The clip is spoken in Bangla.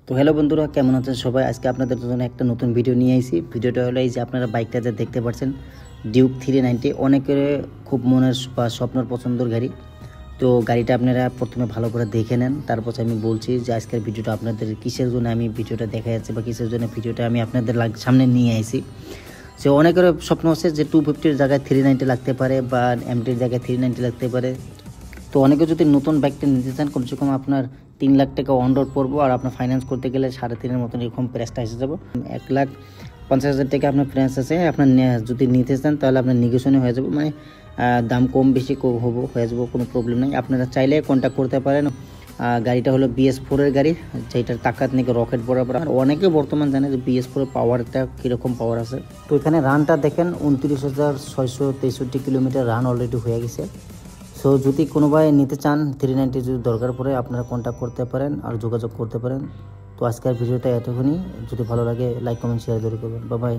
তো হ্যালো বন্ধুরা, কেমন আছেন সবাই? আজকে আপনাদের জন্য একটা নতুন ভিডিও নিয়ে আইছি। ভিডিওটা হলো এই যে আপনারা বাইকটা যে দেখতে পাচ্ছেন, ডিউক 390। অনেকের খুব মনের বা স্বপ্নের পছন্দের গাড়ি। তো গাড়িটা আপনারা প্রথমে ভালো করে দেখে নেন, তারপর আমি বলছি যে আজকের ভিডিওটা আপনাদের কিসের জন্য আমি ভিডিওটা দেখা যাচ্ছে বা কিসের জন্য ভিডিওটা আমি আপনাদের সামনে নিয়ে আইছি। সে অনেকের স্বপ্ন আছে যে 250-র জায়গায় 390 লাগতে পারে বা এমটির জায়গায় 390 লাগতে পারে। তো অনেকে যদি নতুন বাইকটা নিতে চান, কমসে কম আপনার 3 লাখ টাকা অন রোড পড়বো, আর আপনার ফাইন্যান্স করতে গেলে 3.5-এর মতন এরকম প্রাইসটা এসে যাবো। 1,50,000 টাকা আপনার প্রাইস আছে। আপনার যদি নিতে চান তাহলে আপনার নেগোশিয়েশন হয়ে যাবে, মানে দাম কম বেশি হয়ে যাবো, কোনো প্রবলেম নেই। আপনারা চাইলে কন্ট্যাক্ট করতে পারেন। গাড়িটা হলো BS4-এর গাড়ি, যেটার তাকাত নাকি রকেট বরাবর। আর অনেকে বর্তমান জানে যে BS4-এর পাওয়ারটা কীরকম পাওয়ার আছে। তো এখানে রানটা দেখেন 29,663 কিলোমিটার রান অলরেডি হয়ে গেছে। সো যদি কোনো ভাই নিতে চান 390 যদি দরকার পড়ে, আপনারা কন্ট্যাক্ট করতে পারেন আর যোগাযোগ করতে পারেন। তো আজকের ভিডিওটা এতক্ষণই। যদি ভালো লাগে লাইক কমেন্ট শেয়ার করবেন। Bye bye.